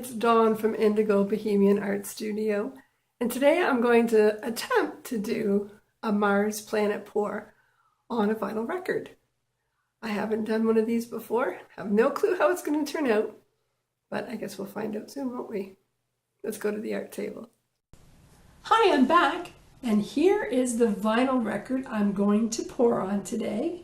it's Dawn from Indigo Bohemian Art Studio, and today I'm going to attempt to do a Mars planet pour on a vinyl record. I haven't done one of these before, have no clue how it's going to turn out, but I guess we'll find out soon, won't we? Let's go to the art table. Hi, I'm back, and here is the vinyl record I'm going to pour on today,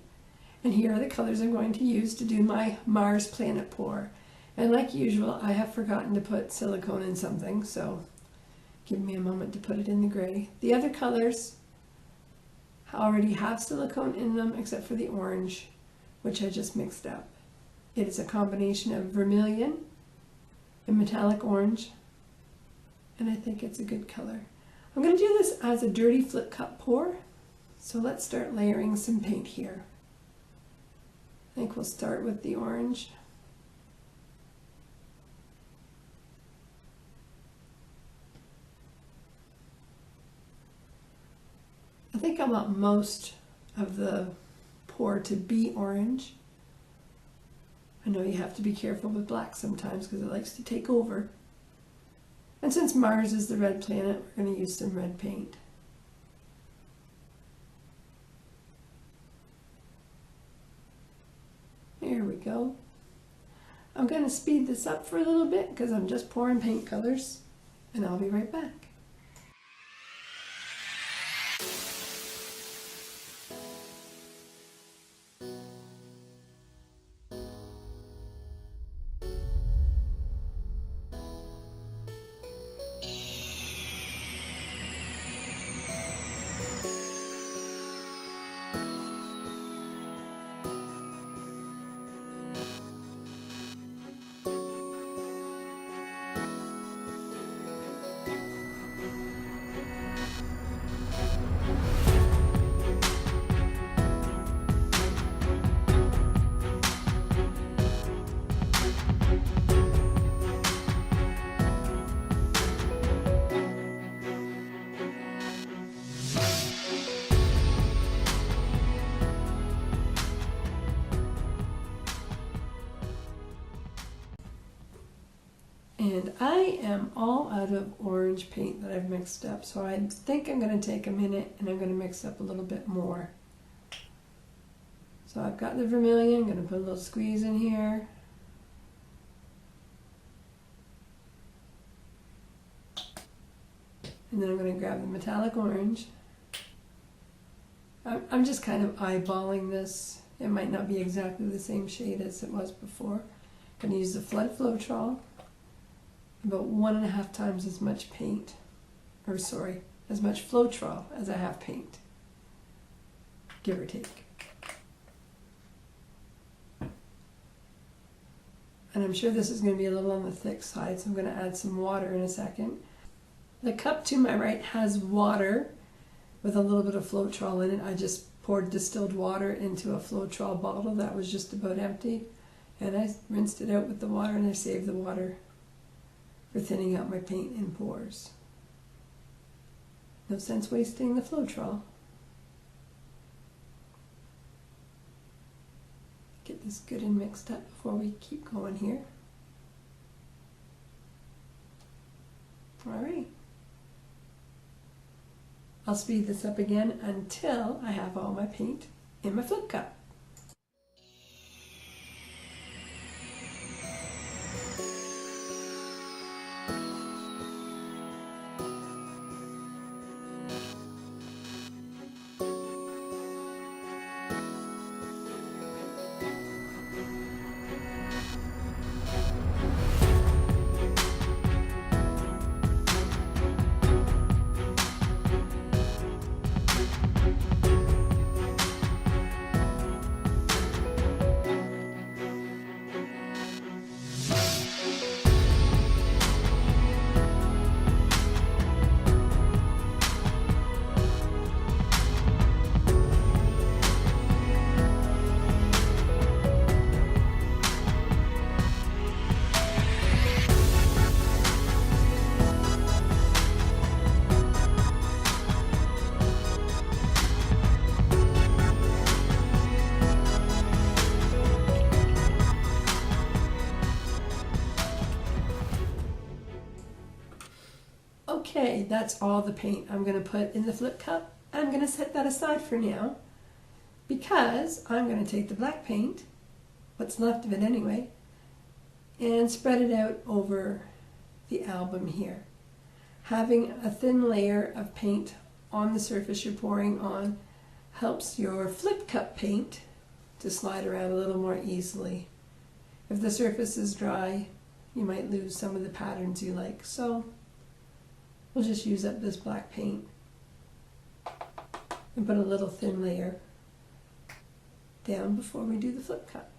and here are the colors I'm going to use to do my Mars planet pour. And like usual, I have forgotten to put silicone in something, so give me a moment to put it in the gray. The other colors already have silicone in them, except for the orange, which I just mixed up. It is a combination of vermilion and metallic orange, and I think it's a good color. I'm going to do this as a dirty flip cup pour, so let's start layering some paint here. I think we'll start with the orange. I think I want most of the pour to be orange. I know you have to be careful with black sometimes because it likes to take over. And since Mars is the red planet, we're going to use some red paint. Here we go. I'm going to speed this up for a little bit because I'm just pouring paint colors, and I'll be right back. And I am all out of orange paint that I've mixed up, so I think I'm going to take a minute and I'm going to mix up a little bit more. So I've got the vermilion, I'm going to put a little squeeze in here. And then I'm going to grab the metallic orange. I'm just kind of eyeballing this. It might not be exactly the same shade as it was before. I'm going to use the Flood Floetrol. About 1.5 times as much paint, or sorry, as much Floetrol as I have paint, give or take. And I'm sure this is going to be a little on the thick side, so I'm going to add some water in a second. The cup to my right has water with a little bit of Floetrol in it. I just poured distilled water into a Floetrol bottle that was just about empty, and I rinsed it out with the water, and I saved the water for thinning out my paint in pores. No sense wasting the Floetrol. Get this good and mixed up before we keep going here. Alright. I'll speed this up again until I have all my paint in my flip cup. Okay, that's all the paint I'm going to put in the flip cup. I'm going to set that aside for now because I'm going to take the black paint, what's left of it anyway, and spread it out over the album here. Having a thin layer of paint on the surface you're pouring on helps your flip cup paint to slide around a little more easily. If the surface is dry, you might lose some of the patterns you like, so we'll just use up this black paint and put a little thin layer down before we do the flip cup.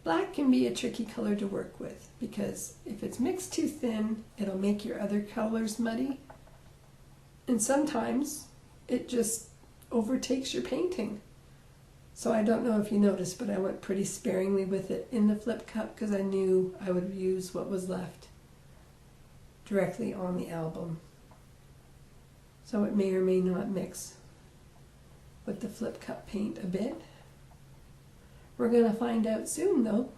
Black can be a tricky color to work with because if it's mixed too thin, it'll make your other colors muddy, and sometimes it just overtakes your painting. So I don't know if you noticed, but I went pretty sparingly with it in the flip cup because I knew I would use what was left directly on the album. So it may or may not mix with the flip cup paint a bit. We're going to find out soon though.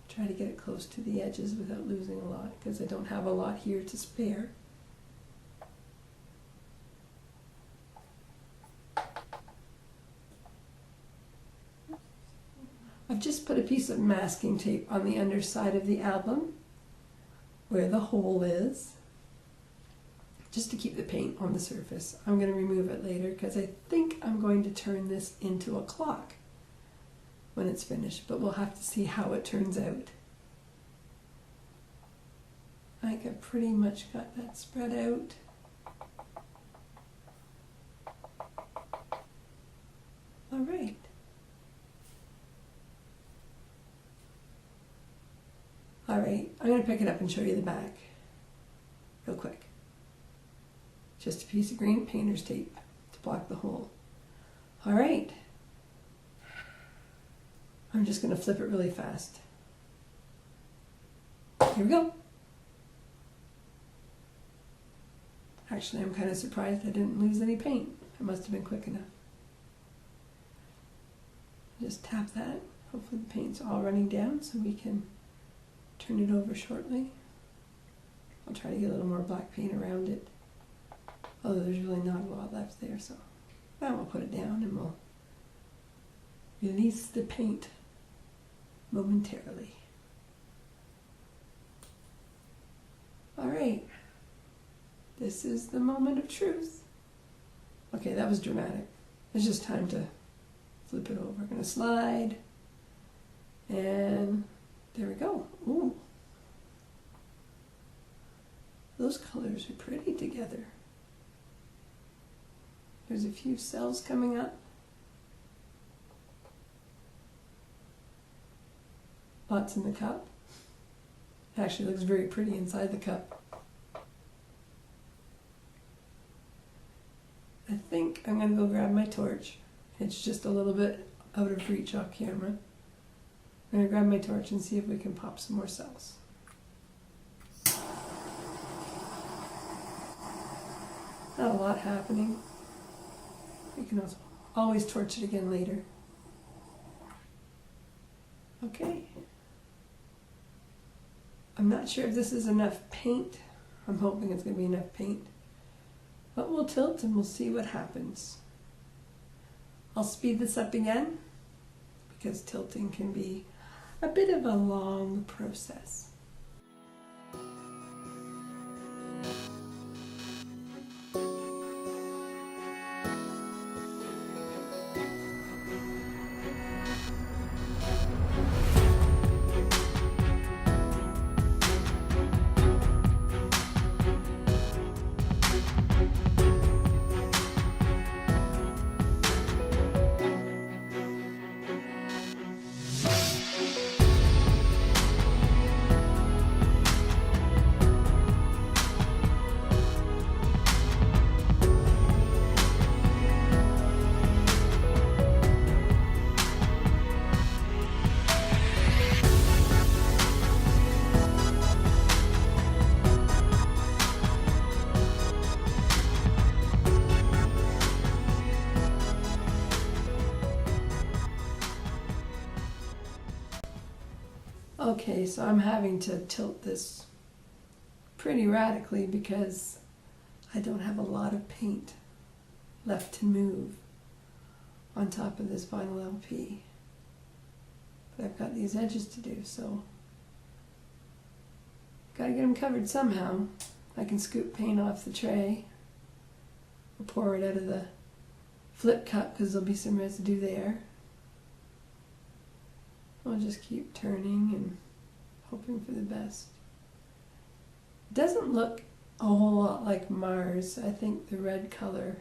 Try to get it close to the edges without losing a lot because I don't have a lot here to spare. I've just put a piece of masking tape on the underside of the album where the hole is, just to keep the paint on the surface. I'm going to remove it later because I think I'm going to turn this into a clock when it's finished, but we'll have to see how it turns out. I think I've pretty much got that spread out. All right. All right, I'm going to pick it up and show you the back real quick. Just a piece of green painter's tape to block the hole. All right. I'm just going to flip it really fast. Here we go. Actually, I'm kind of surprised I didn't lose any paint. It must have been quick enough. Just tap that. Hopefully the paint's all running down so we can turn it over shortly. I'll try to get a little more black paint around it. Although there's really not a lot left there, so now we'll put it down and we'll release the paint momentarily. All right, this is the moment of truth. Okay, that was dramatic. It's just time to flip it over. I'm gonna slide, and there we go. Ooh, those colors are pretty together. There's a few cells coming up. Lots in the cup. It actually looks very pretty inside the cup. I think I'm going to go grab my torch. It's just a little bit out of reach off camera. I'm going to grab my torch and see if we can pop some more cells. Not a lot happening. You can also always torch it again later. Okay. I'm not sure if this is enough paint. I'm hoping it's going to be enough paint. But we'll tilt and we'll see what happens. I'll speed this up again because tilting can be a bit of a long process. Okay, so I'm having to tilt this pretty radically because I don't have a lot of paint left to move on top of this vinyl LP. But I've got these edges to do, so gotta get them covered somehow. I can scoop paint off the tray or pour it out of the flip cup because there'll be some residue there. I'll just keep turning and hoping for the best. It doesn't look a whole lot like Mars. I think the red color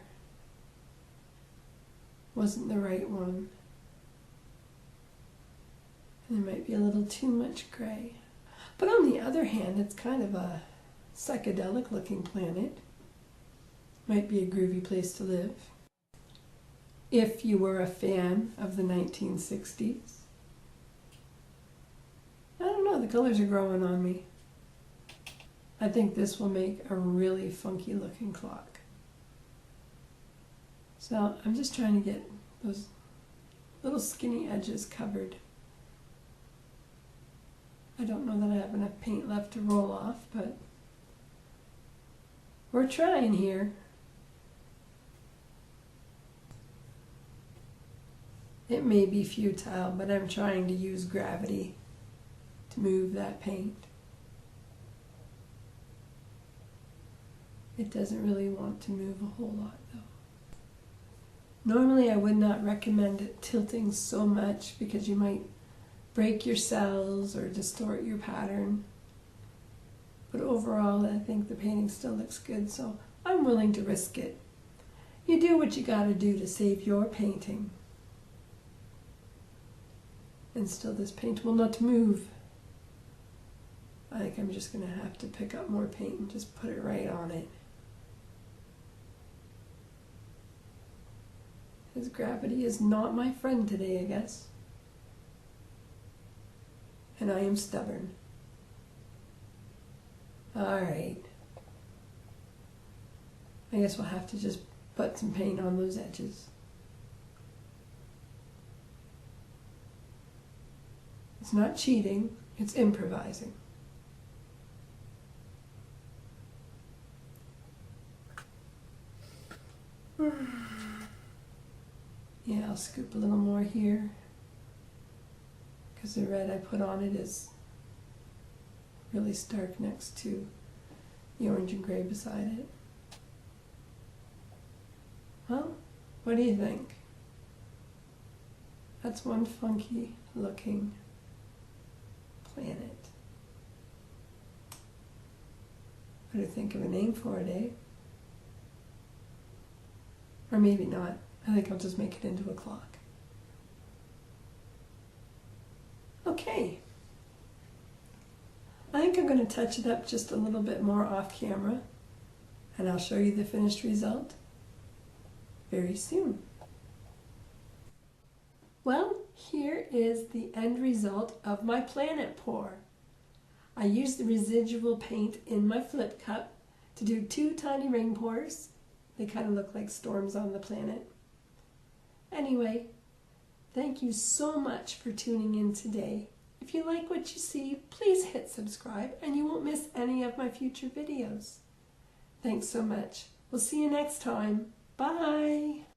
wasn't the right one. And there might be a little too much gray. But on the other hand, it's kind of a psychedelic looking planet. Might be a groovy place to live. If you were a fan of the 1960s. I don't know, the colors are growing on me. I think this will make a really funky looking clock. So I'm just trying to get those little skinny edges covered. I don't know that I have enough paint left to roll off, but we're trying here. It may be futile, but I'm trying to use gravity to move that paint. It doesn't really want to move a whole lot though. Normally I would not recommend tilting so much because you might break your cells or distort your pattern. But overall I think the painting still looks good, so I'm willing to risk it. You do what you gotta do to save your painting. And still this paint will not move. I think I'm just going to have to pick up more paint and just put it right on it. Because gravity is not my friend today, I guess. And I am stubborn. Alright. I guess we'll have to just put some paint on those edges. It's not cheating, it's improvising. Yeah, I'll scoop a little more here because the red I put on it is really stark next to the orange and gray beside it. Well, what do you think? That's one funky looking planet. Better think of a name for it, eh? Or maybe not. I think I'll just make it into a clock. Okay. I think I'm going to touch it up just a little bit more off camera, and I'll show you the finished result very soon. Well, here is the end result of my planet pour. I used the residual paint in my flip cup to do 2 tiny ring pours. They kind of look like storms on the planet. Anyway, thank you so much for tuning in today. If you like what you see, please hit subscribe and you won't miss any of my future videos. Thanks so much. We'll see you next time. Bye!